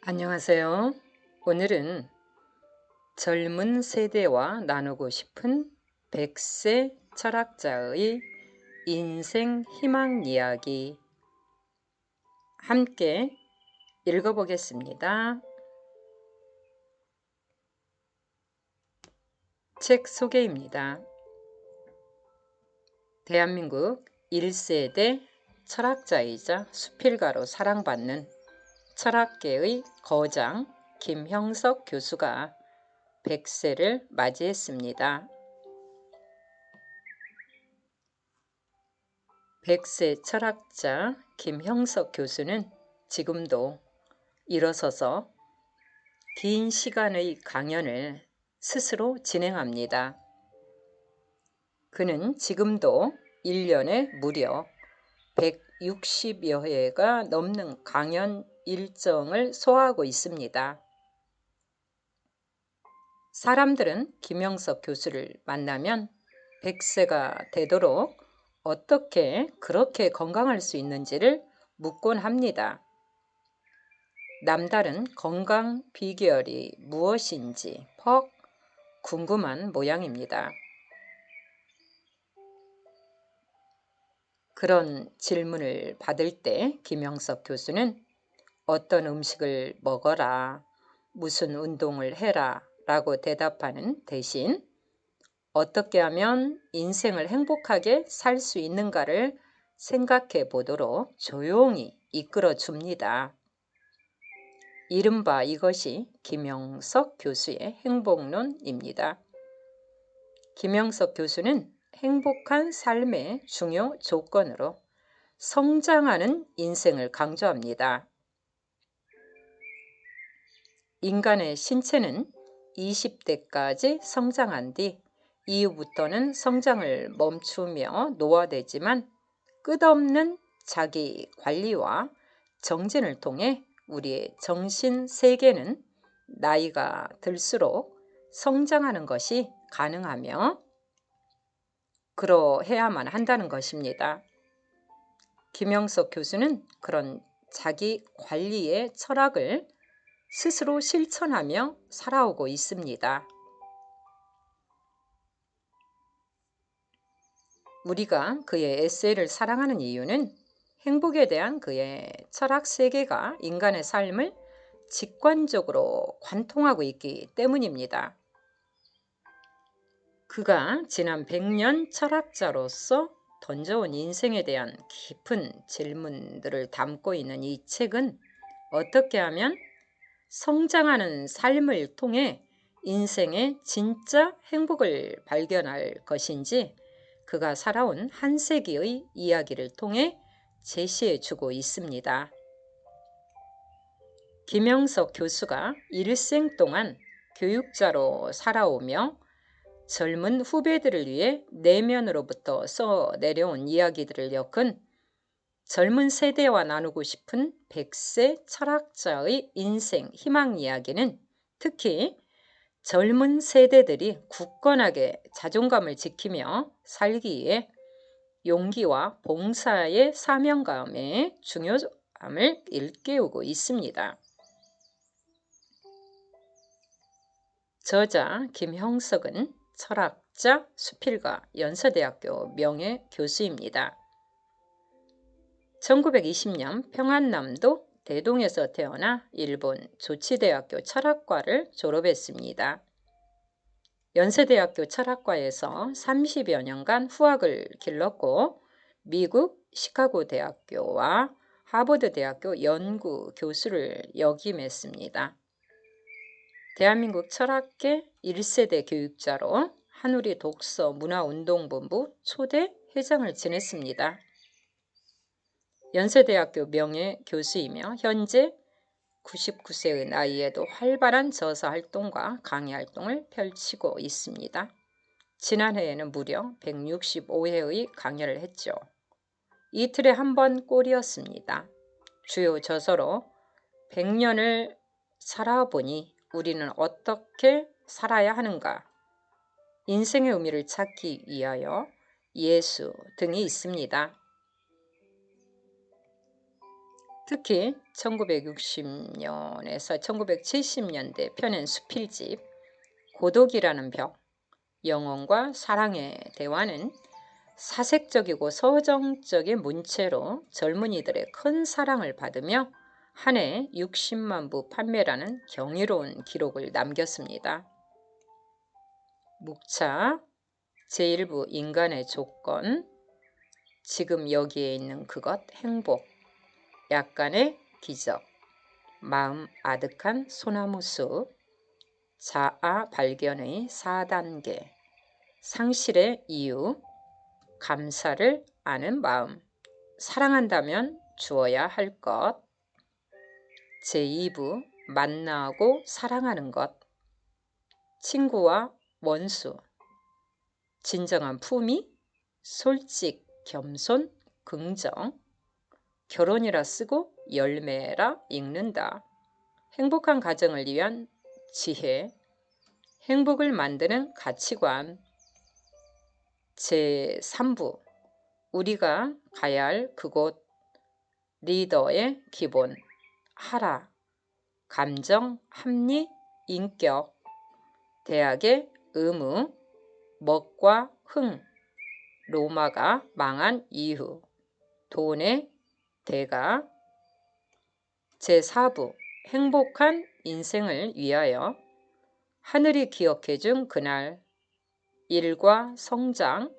안녕하세요. 오늘은 젊은 세대와 나누고 싶은 100세 철학자의 인생 희망 이야기 함께 읽어보겠습니다. 책 소개입니다. 대한민국 1세대 철학자이자 수필가로 사랑받는 철학계의 거장 김형석 교수가 100세를 맞이했습니다. 100세 철학자 김형석 교수는 지금도 일어서서 긴 시간의 강연을 스스로 진행합니다. 그는 지금도 1년에 무려 160여 회가 넘는 강연 일정을 소화하고 있습니다. 사람들은 김형석 교수를 만나면 100세가 되도록 어떻게 그렇게 건강할 수 있는지를 묻곤 합니다. 남다른 건강 비결이 무엇인지 퍽 궁금한 모양입니다. 그런 질문을 받을 때 김형석 교수는 어떤 음식을 먹어라, 무슨 운동을 해라 라고 대답하는 대신 어떻게 하면 인생을 행복하게 살 수 있는가를 생각해 보도록 조용히 이끌어 줍니다. 이른바 이것이 김형석 교수의 행복론입니다. 김형석 교수는 행복한 삶의 중요 조건으로 성장하는 인생을 강조합니다. 인간의 신체는 20대까지 성장한 뒤 이후부터는 성장을 멈추며 노화되지만 끝없는 자기 관리와 정진을 통해 우리의 정신 세계는 나이가 들수록 성장하는 것이 가능하며 그러해야만 한다는 것입니다. 김형석 교수는 그런 자기 관리의 철학을 스스로 실천하며 살아오고 있습니다. 우리가 그의 에세이를 사랑하는 이유는 행복에 대한 그의 철학 세계가 인간의 삶을 직관적으로 관통하고 있기 때문입니다. 그가 지난 100년 철학자로서 던져온 인생에 대한 깊은 질문들을 담고 있는 이 책은 어떻게 하면 성장하는 삶을 통해 인생의 진짜 행복을 발견할 것인지 그가 살아온 한 세기의 이야기를 통해 제시해 주고 있습니다. 김형석 교수가 일생 동안 교육자로 살아오며 젊은 후배들을 위해 내면으로부터 써내려온 이야기들을 엮은 젊은 세대와 나누고 싶은 100세 철학자의 인생 희망 이야기는 특히 젊은 세대들이 굳건하게 자존감을 지키며 살기 위해 용기와 봉사의 사명감의 중요함을 일깨우고 있습니다. 저자 김형석은 철학자, 수필가, 연세대학교 명예교수입니다. 1920년 평안남도 대동에서 태어나 일본 조치대학교 철학과를 졸업했습니다. 연세대학교 철학과에서 30여 년간 후학을 길렀고 미국 시카고 대학교와 하버드 대학교 연구 교수를 역임했습니다. 대한민국 철학계 1세대 교육자로 한우리 독서 문화운동본부 초대 회장을 지냈습니다. 연세대학교 명예교수이며 현재 99세의 나이에도 활발한 저서 활동과 강의 활동을 펼치고 있습니다. 지난해에는 무려 165회의 강연을 했죠. 이틀에 한 번 꼴이었습니다. 주요 저서로 100년을 살아보니 우리는 어떻게 살아야 하는가, 인생의 의미를 찾기 위하여 예수 등이 있습니다. 특히 1960년에서 1970년대 펴낸 수필집 고독이라는 벽, 영혼과 사랑의 대화는 사색적이고 서정적인 문체로 젊은이들의 큰 사랑을 받으며 한 해 60만 부 판매라는 경이로운 기록을 남겼습니다. 묵차 제1부 인간의 조건, 지금 여기에 있는 그것, 행복, 약간의 기적, 마음 아득한 소나무숲, 자아 발견의 4단계, 상실의 이유, 감사를 아는 마음, 사랑한다면 주어야 할 것, 제2부 만나고 사랑하는 것, 친구와 원수, 진정한 품위, 솔직, 겸손, 긍정, 결혼이라 쓰고 열매라 읽는다, 행복한 가정을 위한 지혜, 행복을 만드는 가치관, 제3부 우리가 가야 할 그곳, 리더의 기본, 하라, 감정, 합리, 인격, 대학의 의무, 먹과 흥, 로마가 망한 이유, 돈의 대가, 제4부 행복한 인생을 위하여, 하늘이 기억해준 그날, 일과 성장,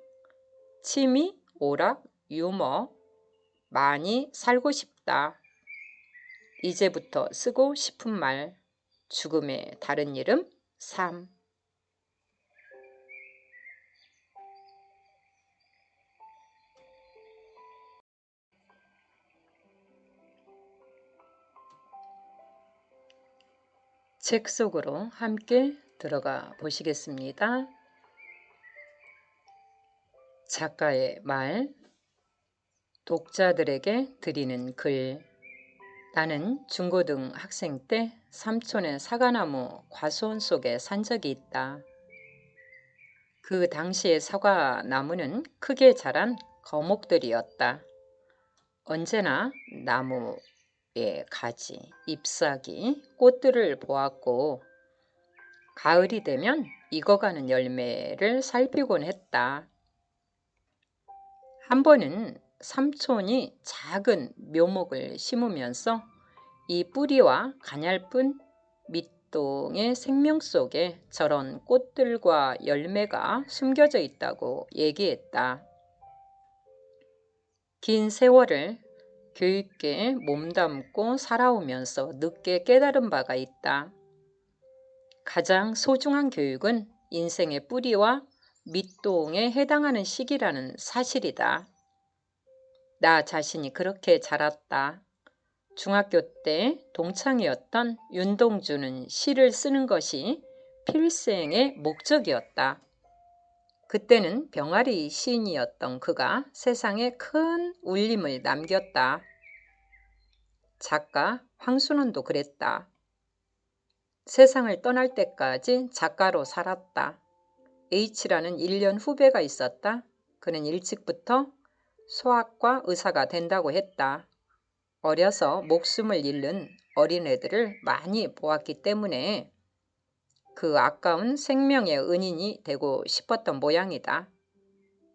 취미, 오락, 유머, 많이 살고 싶다, 이제부터 쓰고 싶은 말, 죽음의 다른 이름, 삶. 책 속으로 함께 들어가 보시겠습니다. 작가의 말, 독자들에게 드리는 글. 나는 중고등 학생 때 삼촌의 사과나무 과수원 속에 산 적이 있다. 그 당시의 사과나무는 크게 자란 거목들이었다. 언제나 나무의 가지, 잎사귀, 꽃들을 보았고 가을이 되면 익어가는 열매를 살피곤 했다. 한 번은 삼촌이 작은 묘목을 심으면서 이 뿌리와 가냘픈 밑동의 생명 속에 저런 꽃들과 열매가 숨겨져 있다고 얘기했다. 긴 세월을 교육계에 몸담고 살아오면서 늦게 깨달은 바가 있다. 가장 소중한 교육은 인생의 뿌리와 밑동에 해당하는 시기라는 사실이다. 나 자신이 그렇게 자랐다. 중학교 때 동창이었던 윤동주는 시를 쓰는 것이 필생의 목적이었다. 그때는 병아리 시인이었던 그가 세상에 큰 울림을 남겼다. 작가 황순원도 그랬다. 세상을 떠날 때까지 작가로 살았다. H라는 1년 후배가 있었다. 그는 일찍부터 소아과 의사가 된다고 했다. 어려서 목숨을 잃는 어린애들을 많이 보았기 때문에 그 아까운 생명의 은인이 되고 싶었던 모양이다.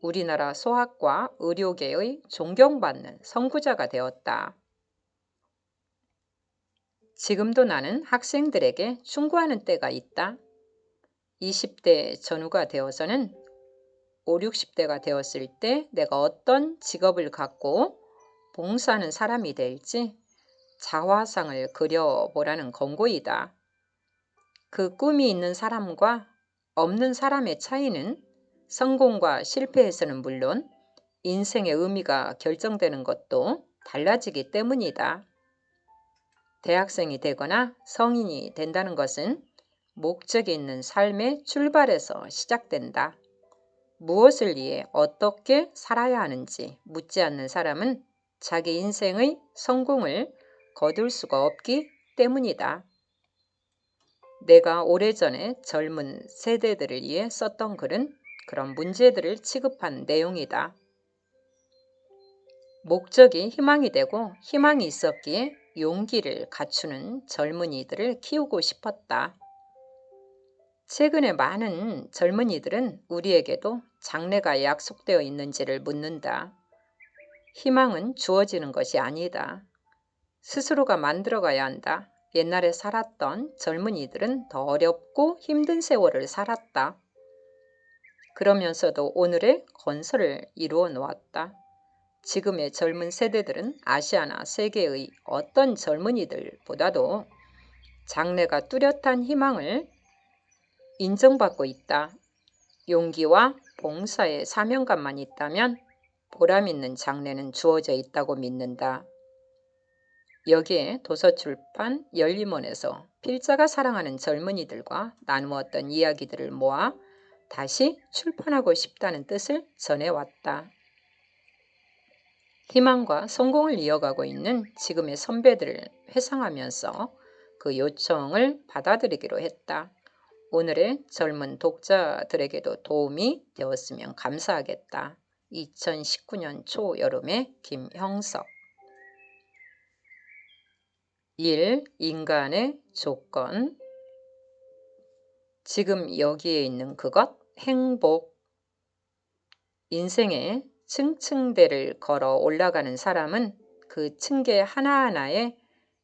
우리나라 소아과 의료계의 존경받는 선구자가 되었다. 지금도 나는 학생들에게 충고하는 때가 있다. 20대 전후가 되어서는 5, 60대가 되었을 때 내가 어떤 직업을 갖고 봉사하는 사람이 될지 자화상을 그려보라는 권고이다. 그 꿈이 있는 사람과 없는 사람의 차이는 성공과 실패에서는 물론 인생의 의미가 결정되는 것도 달라지기 때문이다. 대학생이 되거나 성인이 된다는 것은 목적이 있는 삶의 출발에서 시작된다. 무엇을 위해 어떻게 살아야 하는지 묻지 않는 사람은 자기 인생의 성공을 거둘 수가 없기 때문이다. 내가 오래전에 젊은 세대들을 위해 썼던 글은 그런 문제들을 취급한 내용이다. 목적이 희망이 되고 희망이 있었기에 용기를 갖추는 젊은이들을 키우고 싶었다. 최근에 많은 젊은이들은 우리에게도 장래가 약속되어 있는지를 묻는다. 희망은 주어지는 것이 아니다. 스스로가 만들어가야 한다. 옛날에 살았던 젊은이들은 더 어렵고 힘든 세월을 살았다. 그러면서도 오늘의 건설을 이루어 놓았다. 지금의 젊은 세대들은 아시아나 세계의 어떤 젊은이들보다도 장래가 뚜렷한 희망을 인정받고 있다. 용기와 봉사의 사명감만 있다면 보람 있는 장래는 주어져 있다고 믿는다. 여기에 도서출판 열림원에서 필자가 사랑하는 젊은이들과 나누었던 이야기들을 모아 다시 출판하고 싶다는 뜻을 전해왔다. 희망과 성공을 이어가고 있는 지금의 선배들을 회상하면서 그 요청을 받아들이기로 했다. 오늘의 젊은 독자들에게도 도움이 되었으면 감사하겠다. 2019년 초여름에 김형석. 1. 인간의 조건. 지금 여기에 있는 그것, 행복. 인생의 층층대를 걸어 올라가는 사람은 그 층계 하나하나에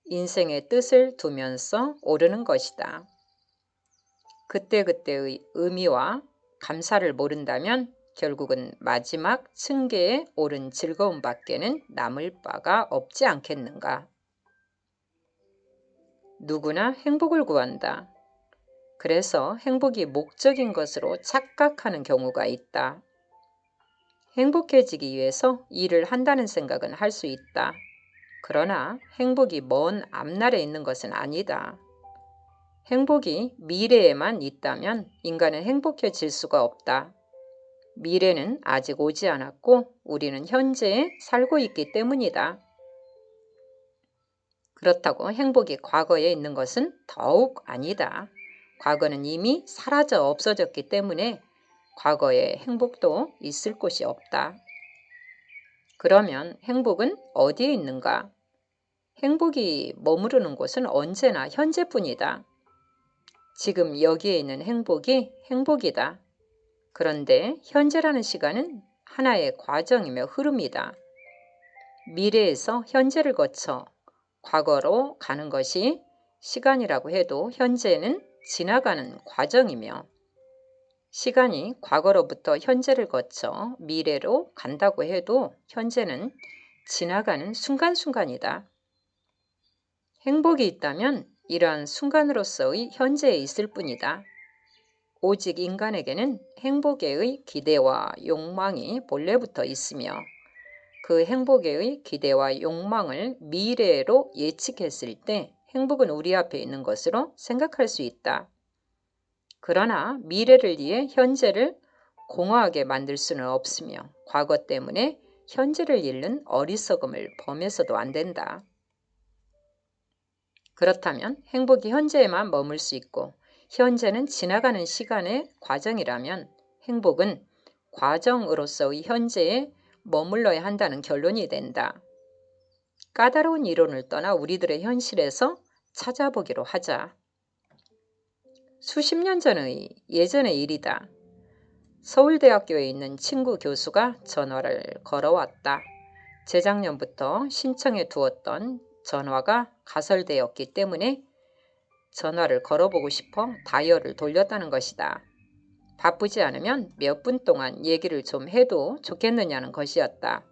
인생의 뜻을 두면서 오르는 것이다. 그때그때의 의미와 감사를 모른다면 결국은 마지막 층계에 오른 즐거움밖에는 남을 바가 없지 않겠는가. 누구나 행복을 구한다. 그래서 행복이 목적인 것으로 착각하는 경우가 있다. 행복해지기 위해서 일을 한다는 생각은 할 수 있다. 그러나 행복이 먼 앞날에 있는 것은 아니다. 행복이 미래에만 있다면 인간은 행복해질 수가 없다. 미래는 아직 오지 않았고 우리는 현재에 살고 있기 때문이다. 그렇다고 행복이 과거에 있는 것은 더욱 아니다. 과거는 이미 사라져 없어졌기 때문에 과거에 행복도 있을 곳이 없다. 그러면 행복은 어디에 있는가? 행복이 머무르는 곳은 언제나 현재뿐이다. 지금 여기에 있는 행복이 행복이다. 그런데 현재라는 시간은 하나의 과정이며 흐름이다. 미래에서 현재를 거쳐 과거로 가는 것이 시간이라고 해도 현재는 지나가는 과정이며 시간이 과거로부터 현재를 거쳐 미래로 간다고 해도 현재는 지나가는 순간순간이다. 행복이 있다면 이러한 순간으로서의 현재에 있을 뿐이다. 오직 인간에게는 행복에의 기대와 욕망이 본래부터 있으며 그 행복에의 기대와 욕망을 미래로 예측했을 때 행복은 우리 앞에 있는 것으로 생각할 수 있다. 그러나 미래를 위해 현재를 공허하게 만들 수는 없으며 과거 때문에 현재를 잃는 어리석음을 범해서도 안 된다. 그렇다면 행복이 현재에만 머물 수 있고 현재는 지나가는 시간의 과정이라면 행복은 과정으로서의 현재에 머물러야 한다는 결론이 된다. 까다로운 이론을 떠나 우리들의 현실에서 찾아보기로 하자. 수십 년 전의 예전의 일이다. 서울대학교에 있는 친구 교수가 전화를 걸어왔다. 재작년부터 신청해 두었던 전화가 가설되었기 때문에 전화를 걸어보고 싶어 다이얼을 돌렸다는 것이다. 바쁘지 않으면 몇 분 동안 얘기를 좀 해도 좋겠느냐는 것이었다.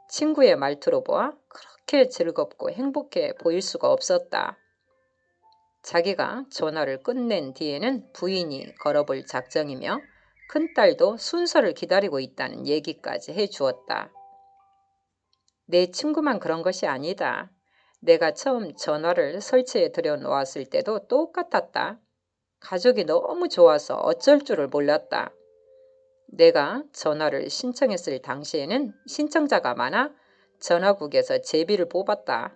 친구의 말투로 보아 그렇게 즐겁고 행복해 보일 수가 없었다. 자기가 전화를 끝낸 뒤에는 부인이 걸어볼 작정이며 큰딸도 순서를 기다리고 있다는 얘기까지 해주었다. 내 친구만 그런 것이 아니다. 내가 처음 전화를 설치해 들여놓았을 때도 똑같았다. 가족이 너무 좋아서 어쩔 줄을 몰랐다. 내가 전화를 신청했을 당시에는 신청자가 많아 전화국에서 제비를 뽑았다.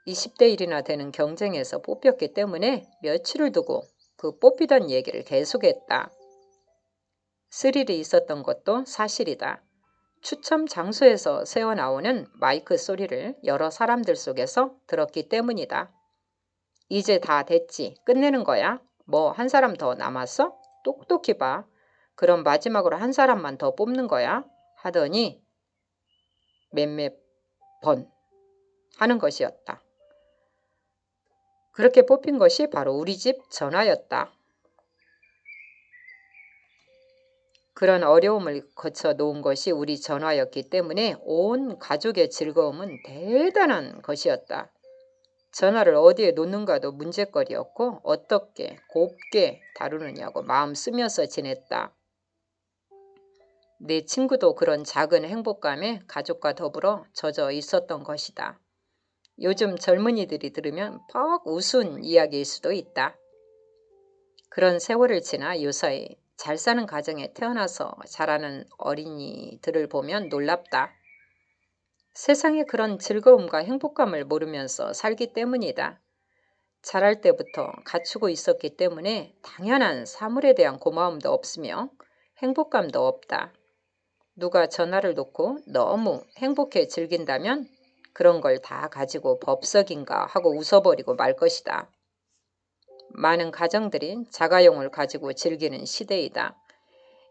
20대 1이나 되는 경쟁에서 뽑혔기 때문에 며칠을 두고 그 뽑히던 얘기를 계속했다. 스릴이 있었던 것도 사실이다. 추첨 장소에서 새어나오는 마이크 소리를 여러 사람들 속에서 들었기 때문이다. 이제 다 됐지. 끝내는 거야. 뭐 한 사람 더 남았어? 똑똑히 봐. 그럼 마지막으로 한 사람만 더 뽑는 거야. 하더니 몇몇 번 하는 것이었다. 그렇게 뽑힌 것이 바로 우리 집 전화였다. 그런 어려움을 거쳐 놓은 것이 우리 전화였기 때문에 온 가족의 즐거움은 대단한 것이었다. 전화를 어디에 놓는가도 문제거리였고 어떻게 곱게 다루느냐고 마음 쓰면서 지냈다. 내 친구도 그런 작은 행복감에 가족과 더불어 젖어 있었던 것이다. 요즘 젊은이들이 들으면 퍽 우스운 이야기일 수도 있다. 그런 세월을 지나 요사이 잘 사는 가정에 태어나서 자라는 어린이들을 보면 놀랍다. 세상에 그런 즐거움과 행복감을 모르면서 살기 때문이다. 자랄 때부터 갖추고 있었기 때문에 당연한 사물에 대한 고마움도 없으며 행복감도 없다. 누가 전화를 놓고 너무 행복해 즐긴다면 그런 걸 다 가지고 법석인가 하고 웃어버리고 말 것이다. 많은 가정들이 자가용을 가지고 즐기는 시대이다.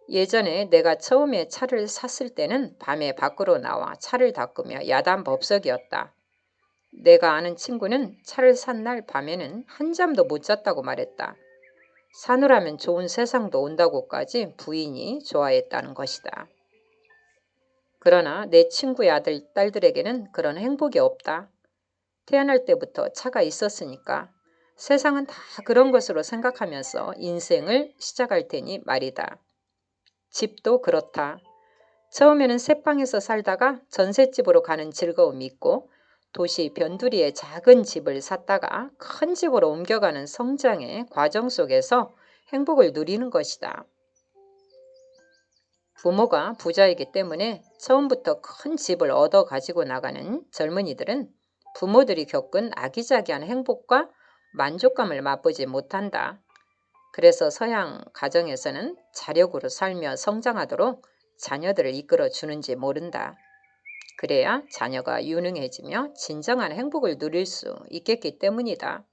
예전에 내가 처음에 차를 샀을 때는 밤에 밖으로 나와 차를 닦으며 야단 법석이었다. 내가 아는 친구는 차를 산 날 밤에는 한잠도 못 잤다고 말했다. 사느라면 좋은 세상도 온다고까지 부인이 좋아했다는 것이다. 그러나 내 친구의 아들, 딸들에게는 그런 행복이 없다. 태어날 때부터 차가 있었으니까 세상은 다 그런 것으로 생각하면서 인생을 시작할 테니 말이다. 집도 그렇다. 처음에는 새방에서 살다가 전셋집으로 가는 즐거움이 있고 도시 변두리에 작은 집을 샀다가 큰 집으로 옮겨가는 성장의 과정 속에서 행복을 누리는 것이다. 부모가 부자이기 때문에 처음부터 큰 집을 얻어 가지고 나가는 젊은이들은 부모들이 겪은 아기자기한 행복과 만족감을 맛보지 못한다. 그래서 서양 가정에서는 자력으로 살며 성장하도록 자녀들을 이끌어 주는지 모른다. 그래야 자녀가 유능해지며 진정한 행복을 누릴 수 있겠기 때문이다.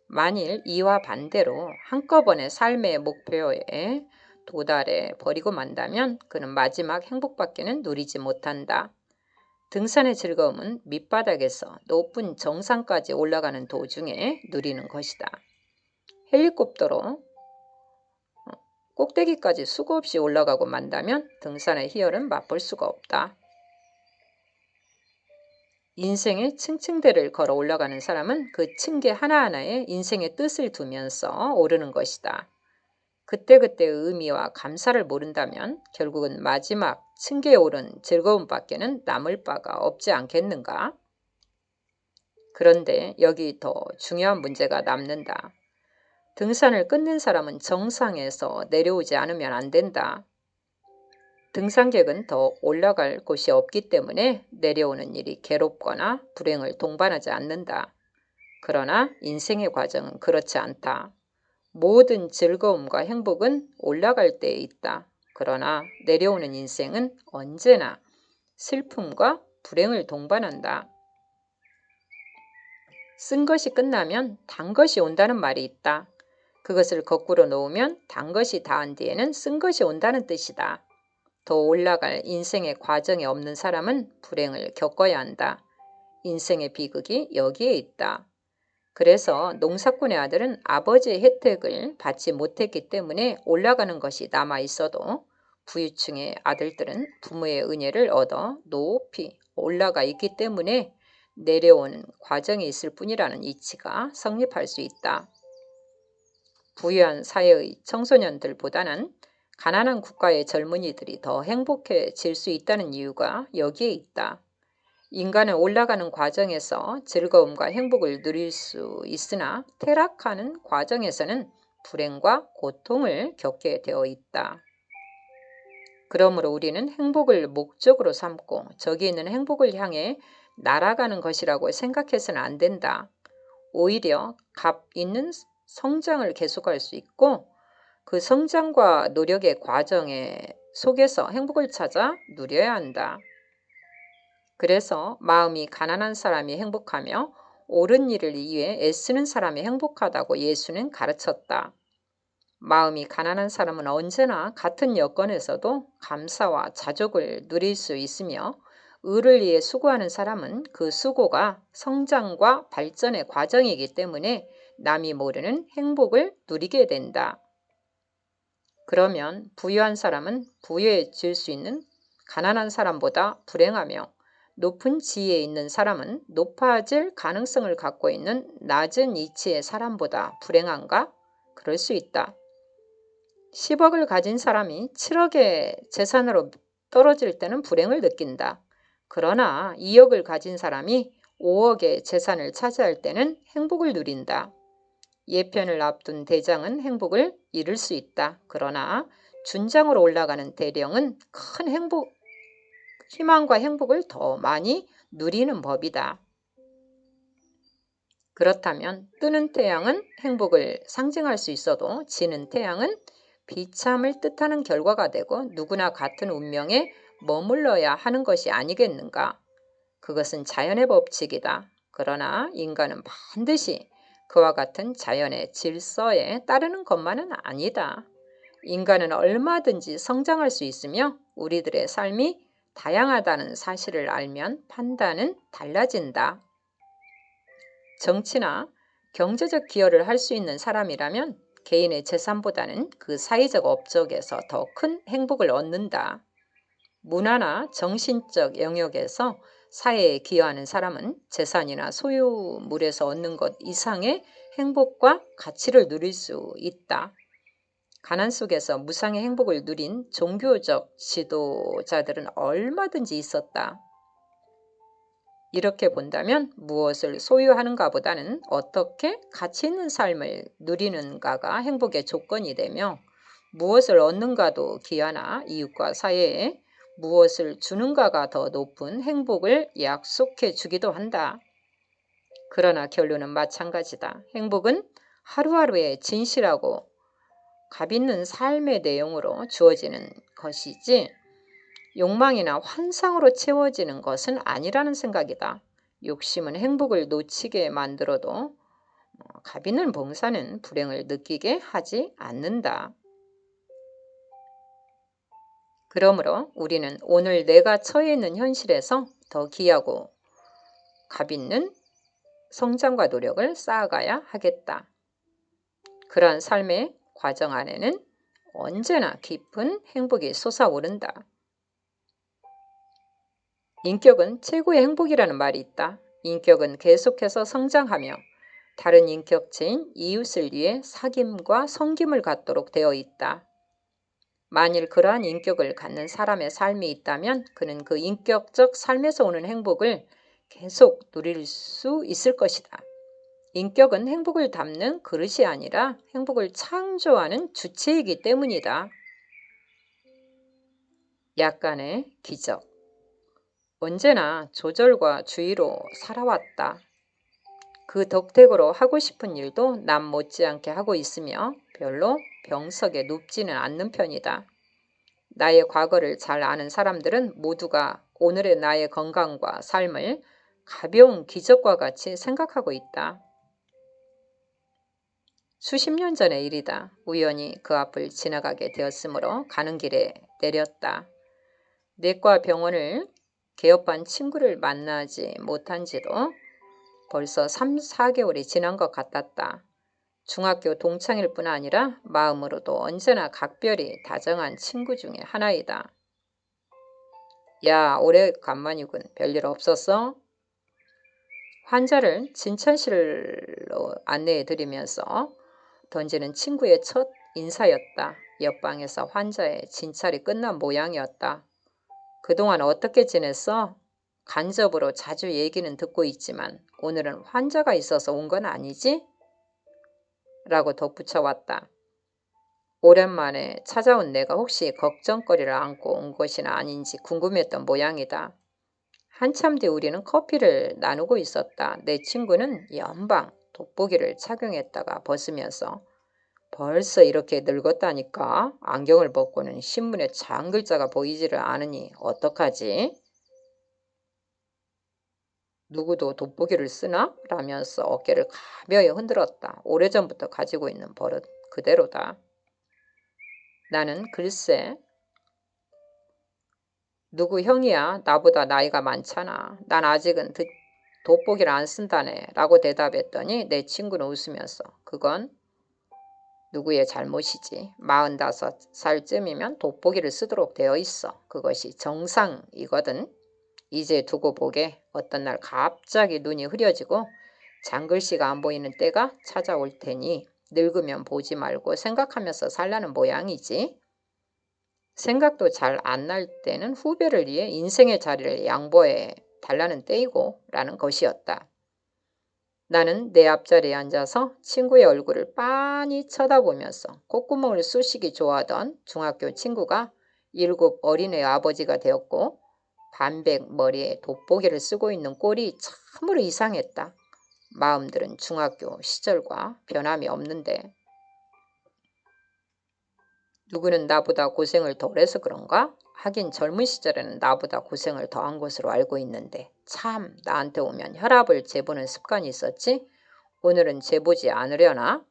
만일 이와 반대로 한꺼번에 삶의 목표에 도달해 버리고 만다면 그는 마지막 행복밖에는 누리지 못한다. 등산의 즐거움은 밑바닥에서 높은 정상까지 올라가는 도중에 누리는 것이다. 헬리콥터로 꼭대기까지 수고 없이 올라가고 만다면 등산의 희열은 맛볼 수가 없다. 인생의 층층대를 걸어 올라가는 사람은 그 층계 하나하나에 인생의 뜻을 두면서 오르는 것이다. 그때그때의 의미와 감사를 모른다면 결국은 마지막 층계에 오른 즐거움밖에는 남을 바가 없지 않겠는가? 그런데 여기 더 중요한 문제가 남는다. 등산을 끝낸 사람은 정상에서 내려오지 않으면 안 된다. 등산객은 더 올라갈 곳이 없기 때문에 내려오는 일이 괴롭거나 불행을 동반하지 않는다. 그러나 인생의 과정은 그렇지 않다. 모든 즐거움과 행복은 올라갈 때에 있다. 그러나 내려오는 인생은 언제나 슬픔과 불행을 동반한다. 쓴 것이 끝나면 단 것이 온다는 말이 있다. 그것을 거꾸로 놓으면 단 것이 다한 뒤에는 쓴 것이 온다는 뜻이다. 더 올라갈 인생의 과정에 없는 사람은 불행을 겪어야 한다. 인생의 비극이 여기에 있다. 그래서 농사꾼의 아들은 아버지의 혜택을 받지 못했기 때문에 올라가는 것이 남아 있어도 부유층의 아들들은 부모의 은혜를 얻어 높이 올라가 있기 때문에 내려오는 과정이 있을 뿐이라는 이치가 성립할 수 있다. 부유한 사회의 청소년들보다는 가난한 국가의 젊은이들이 더 행복해질 수 있다는 이유가 여기에 있다. 인간은 올라가는 과정에서 즐거움과 행복을 누릴 수 있으나 퇴락하는 과정에서는 불행과 고통을 겪게 되어 있다. 그러므로 우리는 행복을 목적으로 삼고 저기 있는 행복을 향해 날아가는 것이라고 생각해서는 안 된다. 오히려 값 있는 성장을 계속할 수 있고 그 성장과 노력의 과정에 속에서 행복을 찾아 누려야 한다. 그래서 마음이 가난한 사람이 행복하며 옳은 일을 위해 애쓰는 사람이 행복하다고 예수는 가르쳤다. 마음이 가난한 사람은 언제나 같은 여건에서도 감사와 자족을 누릴 수 있으며 의를 위해 수고하는 사람은 그 수고가 성장과 발전의 과정이기 때문에 남이 모르는 행복을 누리게 된다. 그러면 부유한 사람은 부유해질 수 있는 가난한 사람보다 불행하며 높은 지위에 있는 사람은 높아질 가능성을 갖고 있는 낮은 이치의 사람보다 불행한가? 그럴 수 있다. 10억을 가진 사람이 7억의 재산으로 떨어질 때는 불행을 느낀다. 그러나 2억을 가진 사람이 5억의 재산을 차지할 때는 행복을 누린다. 예편을 앞둔 대장은 행복을 잃을 수 있다. 그러나 준장으로 올라가는 대령은 큰 희망과 행복을 더 많이 누리는 법이다. 그렇다면 뜨는 태양은 행복을 상징할 수 있어도 지는 태양은 비참을 뜻하는 결과가 되고 누구나 같은 운명에 머물러야 하는 것이 아니겠는가? 그것은 자연의 법칙이다. 그러나 인간은 반드시 그와 같은 자연의 질서에 따르는 것만은 아니다. 인간은 얼마든지 성장할 수 있으며 우리들의 삶이 다양하다는 사실을 알면 판단은 달라진다. 정치나 경제적 기여를 할 수 있는 사람이라면 개인의 재산보다는 그 사회적 업적에서 더 큰 행복을 얻는다. 문화나 정신적 영역에서 사회에 기여하는 사람은 재산이나 소유물에서 얻는 것 이상의 행복과 가치를 누릴 수 있다. 가난 속에서 무상의 행복을 누린 종교적 지도자들은 얼마든지 있었다. 이렇게 본다면 무엇을 소유하는가 보다는 어떻게 가치 있는 삶을 누리는가가 행복의 조건이 되며 무엇을 얻는가도 기여나 이웃과 사회에 무엇을 주는가가 더 높은 행복을 약속해 주기도 한다. 그러나 결론은 마찬가지다. 행복은 하루하루의 진실하고 값있는 삶의 내용으로 주어지는 것이지 욕망이나 환상으로 채워지는 것은 아니라는 생각이다. 욕심은 행복을 놓치게 만들어도 값있는 봉사는 불행을 느끼게 하지 않는다. 그러므로 우리는 오늘 내가 처해 있는 현실에서 더 귀하고 값있는 성장과 노력을 쌓아가야 하겠다. 그러한 삶의 과정 안에는 언제나 깊은 행복이 솟아오른다. 인격은 최고의 행복이라는 말이 있다. 인격은 계속해서 성장하며 다른 인격체인 이웃을 위해 사귐과 섬김을 갖도록 되어 있다. 만일 그러한 인격을 갖는 사람의 삶이 있다면 그는 그 인격적 삶에서 오는 행복을 계속 누릴 수 있을 것이다. 인격은 행복을 담는 그릇이 아니라 행복을 창조하는 주체이기 때문이다. 약간의 기적. 언제나 조절과 주의로 살아왔다. 그 덕택으로 하고 싶은 일도 남 못지않게 하고 있으며 별로 병석에 눕지는 않는 편이다. 나의 과거를 잘 아는 사람들은 모두가 오늘의 나의 건강과 삶을 가벼운 기적과 같이 생각하고 있다. 수십 년 전의 일이다. 우연히 그 앞을 지나가게 되었으므로 가는 길에 내렸다. 내과 병원을 개업한 친구를 만나지 못한 지도 벌써 3, 4개월이 지난 것 같았다. 중학교 동창일 뿐 아니라 마음으로도 언제나 각별히 다정한 친구 중에 하나이다. 야, 오래간만이군. 별일 없었어? 환자를 진천실로 안내해드리면서 던지는 친구의 첫 인사였다. 옆방에서 환자의 진찰이 끝난 모양이었다. 그동안 어떻게 지냈어? 간접으로 자주 얘기는 듣고 있지만 오늘은 환자가 있어서 온 건 아니지? 라고 덧붙여 왔다. 오랜만에 찾아온 내가 혹시 걱정거리를 안고 온 것이나 아닌지 궁금했던 모양이다. 한참 뒤 우리는 커피를 나누고 있었다. 내 친구는 연방 돋보기를 착용했다가 벗으면서 벌써 이렇게 늙었다니까. 안경을 벗고는 신문에 장 글자가 보이지를 않으니 어떡하지? 누구도 돋보기를 쓰나? 라면서 어깨를 가벼이 흔들었다. 오래전부터 가지고 있는 버릇 그대로다. 나는 글쎄, 누구 형이야? 나보다 나이가 많잖아. 난 아직은 돋보기를 안 쓴다네. 라고 대답했더니 내 친구는 웃으면서 그건 누구의 잘못이지. 45살쯤이면 돋보기를 쓰도록 되어 있어. 그것이 정상이거든. 이제 두고 보게. 어떤 날 갑자기 눈이 흐려지고 장글씨가 안 보이는 때가 찾아올 테니 늙으면 보지 말고 생각하면서 살라는 모양이지. 생각도 잘 안 날 때는 후배를 위해 인생의 자리를 양보해 달라는 때이고 라는 것이었다. 나는 내 앞자리에 앉아서 친구의 얼굴을 빤히 쳐다보면서 콧구멍을 쑤시기 좋아하던 중학교 친구가 7 어린애 아버지가 되었고 반백 머리에 돋보기를 쓰고 있는 꼴이 참으로 이상했다. 마음들은 중학교 시절과 변함이 없는데 누구는 나보다 고생을 덜 해서 그런가? 하긴 젊은 시절에는 나보다 고생을 더한 것으로 알고 있는데 참 나한테 오면 혈압을 재보는 습관이 있었지? 오늘은 재보지 않으려나?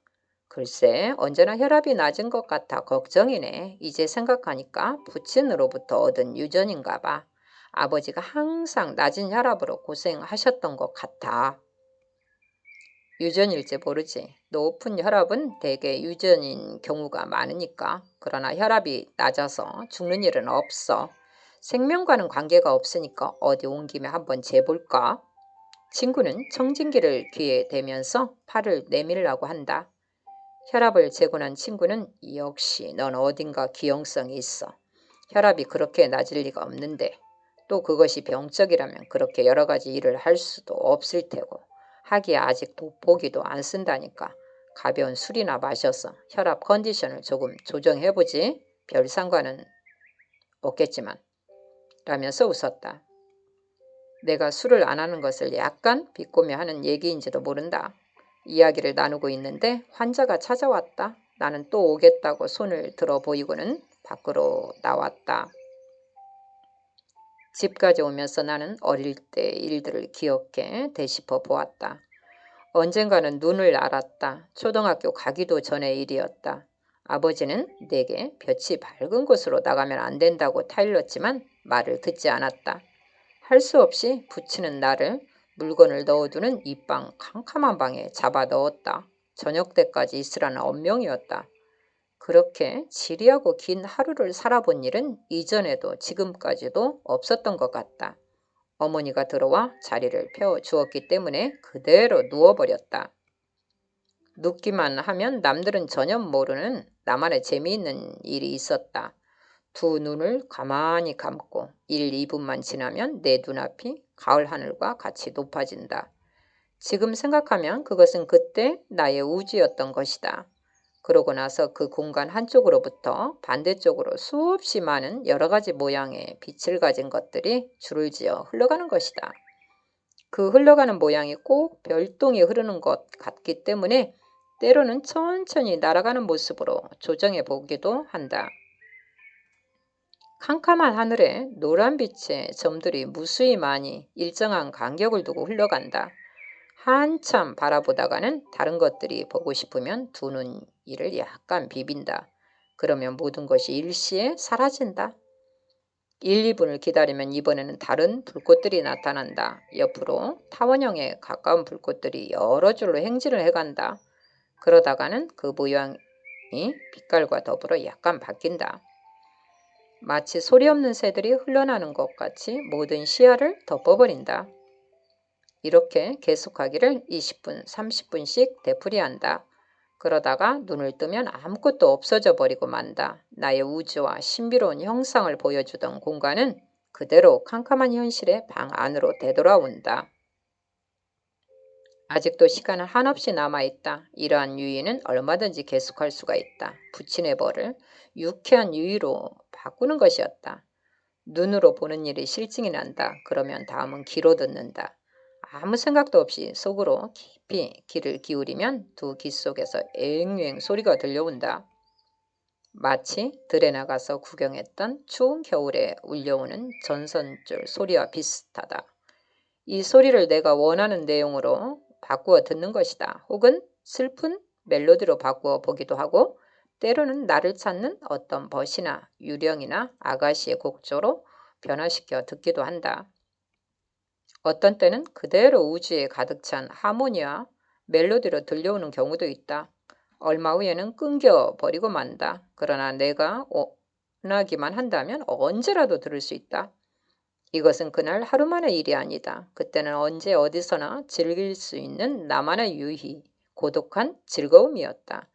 글쎄 언제나 혈압이 낮은 것 같아 걱정이네. 이제 생각하니까 부친으로부터 얻은 유전인가 봐. 아버지가 항상 낮은 혈압으로 고생하셨던 것 같아. 유전일지 모르지. 높은 혈압은 대개 유전인 경우가 많으니까. 그러나 혈압이 낮아서 죽는 일은 없어. 생명과는 관계가 없으니까 어디 온 김에 한번 재볼까? 친구는 청진기를 귀에 대면서 팔을 내밀라고 한다. 혈압을 재고 난 친구는 역시 넌 어딘가 기형성이 있어. 혈압이 그렇게 낮을 리가 없는데 또 그것이 병적이라면 그렇게 여러 가지 일을 할 수도 없을 테고 하기야 아직 돋보기도 안 쓴다니까. 가벼운 술이나 마셔서 혈압 컨디션을 조금 조정해보지. 별 상관은 없겠지만 라면서 웃었다. 내가 술을 안 하는 것을 약간 비꼬며 하는 얘기인지도 모른다. 이야기를 나누고 있는데 환자가 찾아왔다. 나는 또 오겠다고 손을 들어 보이고는 밖으로 나왔다. 집까지 오면서 나는 어릴 때 일들을 기억해 되짚어 보았다. 언젠가는 눈을 알았다. 초등학교 가기도 전의 일이었다. 아버지는 내게 볕이 밝은 곳으로 나가면 안 된다고 타일렀지만 말을 듣지 않았다. 할 수 없이 부치는 나를 물건을 넣어두는 이 방 캄캄한 방에 잡아 넣었다. 저녁 때까지 있으라는 엄명이었다. 그렇게 지리하고 긴 하루를 살아본 일은 이전에도 지금까지도 없었던 것 같다. 어머니가 들어와 자리를 펴주었기 때문에 그대로 누워버렸다. 눕기만 하면 남들은 전혀 모르는 나만의 재미있는 일이 있었다. 두 눈을 가만히 감고 1, 2분만 지나면 내 눈앞이 가을 하늘과 같이 높아진다. 지금 생각하면 그것은 그때 나의 우주였던 것이다. 그러고 나서 그 공간 한쪽으로부터 반대쪽으로 수없이 많은 여러 가지 모양의 빛을 가진 것들이 줄을 지어 흘러가는 것이다. 그 흘러가는 모양이 꼭 별똥이 흐르는 것 같기 때문에 때로는 천천히 날아가는 모습으로 조정해 보기도 한다. 캄캄한 하늘에 노란빛의 점들이 무수히 많이 일정한 간격을 두고 흘러간다. 한참 바라보다가는 다른 것들이 보고 싶으면 두 눈 이를 약간 비빈다. 그러면 모든 것이 일시에 사라진다. 1, 2분을 기다리면 이번에는 다른 불꽃들이 나타난다. 옆으로 타원형에 가까운 불꽃들이 여러 줄로 행진을 해간다. 그러다가는 그 모양이 빛깔과 더불어 약간 바뀐다. 마치 소리 없는 새들이 흘러나는 것 같이 모든 시야를 덮어버린다. 이렇게 계속하기를 20분, 30분씩 되풀이한다. 그러다가 눈을 뜨면 아무것도 없어져 버리고 만다. 나의 우주와 신비로운 형상을 보여주던 공간은 그대로 캄캄한 현실의 방 안으로 되돌아온다. 아직도 시간은 한없이 남아있다. 이러한 유의는 얼마든지 계속할 수가 있다. 부친의 벌을 유쾌한 유의로 바꾸는 것이었다. 눈으로 보는 일이 실증이 난다. 그러면 다음은 귀로 듣는다. 아무 생각도 없이 속으로 깊이 귀를 기울이면 두 귀 속에서 앵앵 소리가 들려온다. 마치 들에 나가서 구경했던 추운 겨울에 울려오는 전선줄 소리와 비슷하다. 이 소리를 내가 원하는 내용으로 바꾸어 듣는 것이다. 혹은 슬픈 멜로디로 바꾸어 보기도 하고 때로는 나를 찾는 어떤 벗이나 유령이나 아가씨의 곡조로 변화시켜 듣기도 한다. 어떤 때는 그대로 우주에 가득 찬 하모니와 멜로디로 들려오는 경우도 있다. 얼마 후에는 끊겨버리고 만다. 그러나 내가 원하기만 한다면 언제라도 들을 수 있다. 이것은 그날 하루만의 일이 아니다. 그때는 언제 어디서나 즐길 수 있는 나만의 유희, 고독한 즐거움이었다.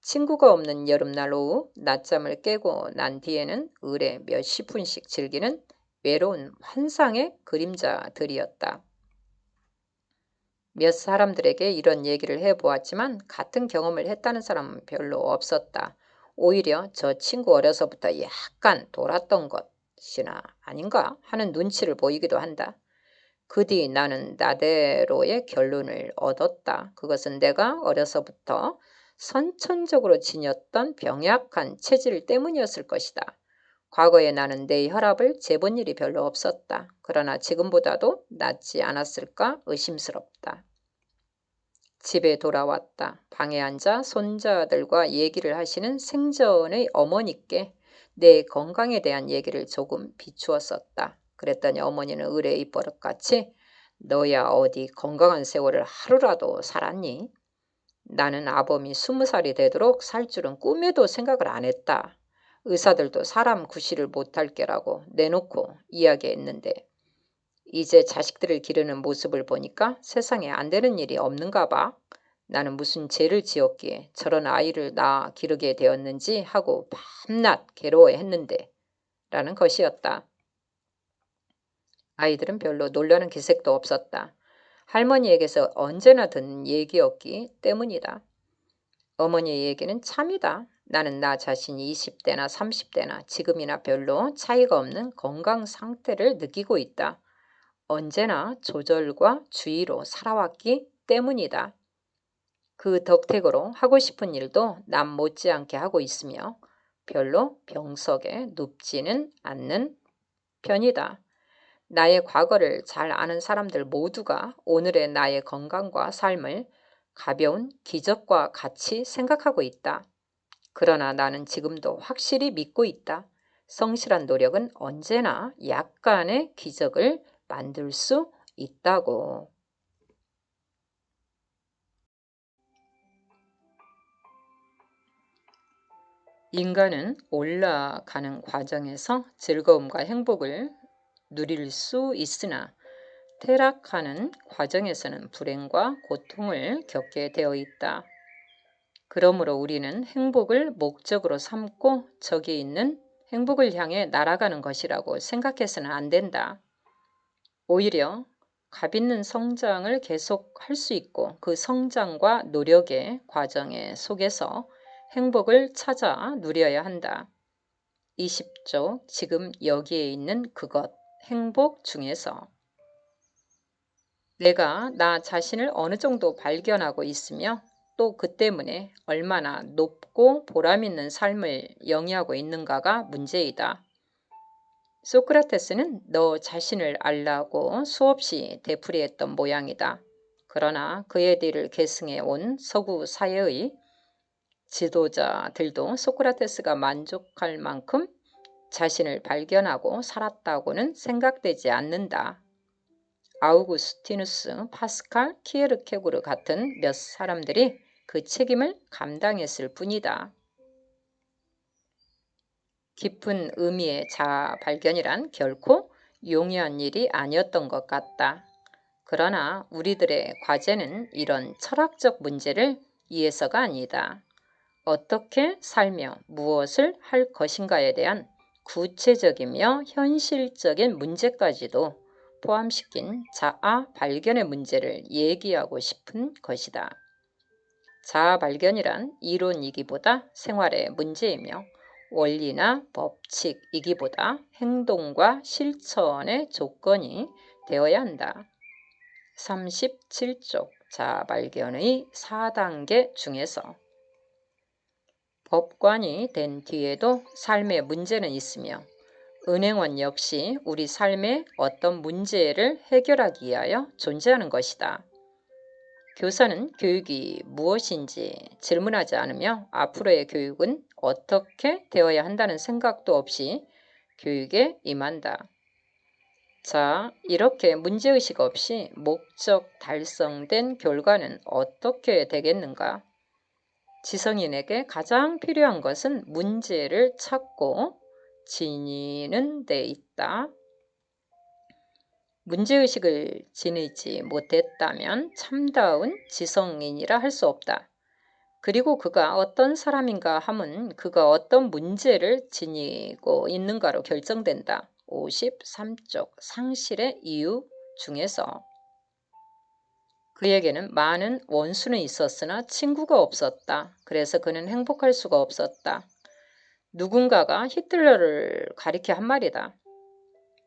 친구가 없는 여름날 오후 낮잠을 깨고 난 뒤에는 을에 몇십 분씩 즐기는 외로운 환상의 그림자들이었다. 몇 사람들에게 이런 얘기를 해보았지만 같은 경험을 했다는 사람은 별로 없었다. 오히려 저 친구 어려서부터 약간 돌았던 것이나 아닌가 하는 눈치를 보이기도 한다. 그 뒤 나는 나대로의 결론을 얻었다. 그것은 내가 어려서부터 선천적으로 지녔던 병약한 체질 때문이었을 것이다. 과거에 나는 내 혈압을 재본 일이 별로 없었다. 그러나 지금보다도 낫지 않았을까 의심스럽다. 집에 돌아왔다. 방에 앉아 손자들과 얘기를 하시는 생전의 어머니께 내 건강에 대한 얘기를 조금 비추었었다. 그랬더니 어머니는 의뢰 입버릇같이 너야 어디 건강한 세월을 하루라도 살았니? 나는 아범이 20살이 되도록 살 줄은 꿈에도 생각을 안 했다. 의사들도 사람 구실을 못할 게라고 내놓고 이야기했는데 이제 자식들을 기르는 모습을 보니까 세상에 안 되는 일이 없는가 봐. 나는 무슨 죄를 지었기에 저런 아이를 낳아 기르게 되었는지 하고 밤낮 괴로워했는데 라는 것이었다. 아이들은 별로 놀라는 기색도 없었다. 할머니에게서 언제나 듣는 얘기였기 때문이다. 어머니의 얘기는 참이다. 나는 나 자신이 20대나 30대나 지금이나 별로 차이가 없는 건강 상태를 느끼고 있다. 언제나 조절과 주의로 살아왔기 때문이다. 그 덕택으로 하고 싶은 일도 남 못지않게 하고 있으며 별로 병석에 눕지는 않는 편이다. 나의 과거를 잘 아는 사람들 모두가 오늘의 나의 건강과 삶을 가벼운 기적과 같이 생각하고 있다. 그러나 나는 지금도 확실히 믿고 있다. 성실한 노력은 언제나 약간의 기적을 만들 수 있다고. 인간은 올라가는 과정에서 즐거움과 행복을 누릴 수 있으나 퇴락하는 과정에서는 불행과 고통을 겪게 되어 있다. 그러므로 우리는 행복을 목적으로 삼고 저기 있는 행복을 향해 날아가는 것이라고 생각해서는 안 된다. 오히려 값있는 성장을 계속할 수 있고 그 성장과 노력의 과정의 속에서 행복을 찾아 누려야 한다. 20조 지금 여기에 있는 그것, 행복 중에서 내가 나 자신을 어느 정도 발견하고 있으며 또 그 때문에 얼마나 높고 보람있는 삶을 영위하고 있는가가 문제이다. 소크라테스는 너 자신을 알라고 수없이 되풀이했던 모양이다. 그러나 그의 뒤를 계승해 온 서구 사회의 지도자들도 소크라테스가 만족할 만큼 자신을 발견하고 살았다고는 생각되지 않는다. 아우구스티누스, 파스칼, 키에르케고르 같은 몇 사람들이 그 책임을 감당했을 뿐이다. 깊은 의미의 자아 발견이란 결코 용이한 일이 아니었던 것 같다. 그러나 우리들의 과제는 이런 철학적 문제를 위해서가 아니다. 어떻게 살며 무엇을 할 것인가에 대한 구체적이며 현실적인 문제까지도 포함시킨 자아 발견의 문제를 얘기하고 싶은 것이다. 자아 발견이란 이론이기보다 생활의 문제이며 원리나 법칙이기보다 행동과 실천의 조건이 되어야 한다. 37쪽 자발견의 4단계 중에서 법관이 된 뒤에도 삶에 문제는 있으며 은행원 역시 우리 삶의 어떤 문제를 해결하기 위하여 존재하는 것이다. 교사는 교육이 무엇인지 질문하지 않으며 앞으로의 교육은 어떻게 되어야 한다는 생각도 없이 교육에 임한다. 자, 이렇게 문제의식 없이 목적 달성된 결과는 어떻게 되겠는가? 지성인에게 가장 필요한 것은 문제를 찾고 지니는 데 있다. 문제의식을 지니지 못했다면 참다운 지성인이라 할 수 없다. 그리고 그가 어떤 사람인가 함은 그가 어떤 문제를 지니고 있는가로 결정된다. 53쪽 상실의 이유 중에서 그에게는 많은 원수는 있었으나 친구가 없었다. 그래서 그는 행복할 수가 없었다. 누군가가 히틀러를 가리켜 한 말이다.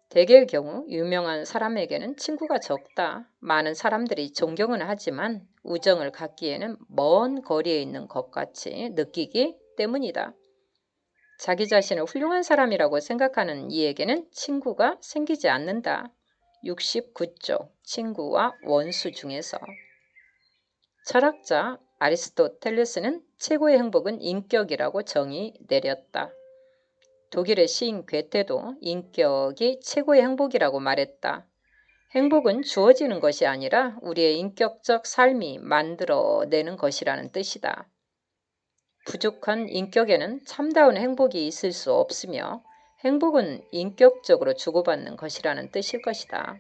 대개의 경우 유명한 사람에게는 친구가 적다. 많은 사람들이 존경은 하지만 우정을 갖기에는 먼 거리에 있는 것 같이 느끼기 때문이다. 자기 자신을 훌륭한 사람이라고 생각하는 이에게는 친구가 생기지 않는다. 69쪽 친구와 원수 중에서 철학자 아리스토텔레스는 최고의 행복은 인격이라고 정의 내렸다. 독일의 시인 괴테도 인격이 최고의 행복이라고 말했다. 행복은 주어지는 것이 아니라 우리의 인격적 삶이 만들어내는 것이라는 뜻이다. 부족한 인격에는 참다운 행복이 있을 수 없으며 행복은 인격적으로 주고받는 것이라는 뜻일 것이다.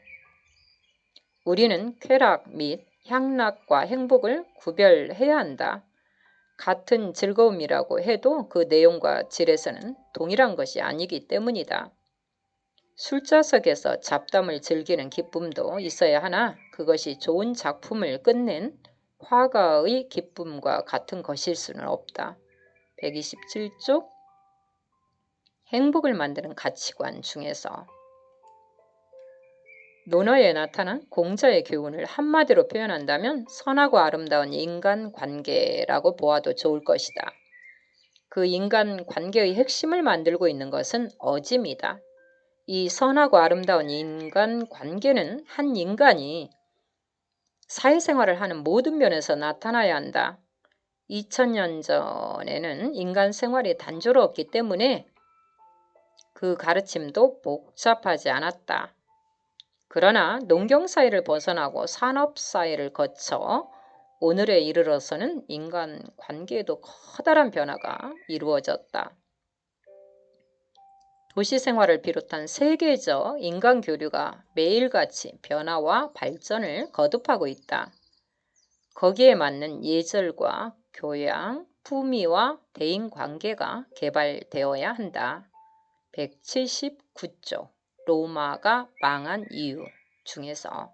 우리는 쾌락 및 향락과 행복을 구별해야 한다. 같은 즐거움이라고 해도 그 내용과 질에서는 동일한 것이 아니기 때문이다. 술자석에서 잡담을 즐기는 기쁨도 있어야 하나 그것이 좋은 작품을 끝낸 화가의 기쁨과 같은 것일 수는 없다. 127쪽 행복을 만드는 가치관 중에서 논어에 나타난 공자의 교훈을 한마디로 표현한다면 선하고 아름다운 인간관계라고 보아도 좋을 것이다. 그 인간관계의 핵심을 만들고 있는 것은 어짐이다. 이 선하고 아름다운 인간관계는 한 인간이 사회생활을 하는 모든 면에서 나타나야 한다. 2000년 전에는 인간 생활이 단조로웠기 때문에 그 가르침도 복잡하지 않았다. 그러나 농경사회를 벗어나고 산업사회를 거쳐 오늘에 이르러서는 인간관계에도 커다란 변화가 이루어졌다. 도시생활을 비롯한 세계적 인간교류가 매일같이 변화와 발전을 거듭하고 있다. 거기에 맞는 예절과 교양, 품위와 대인관계가 개발되어야 한다. 179쪽 로마가 망한 이유 중에서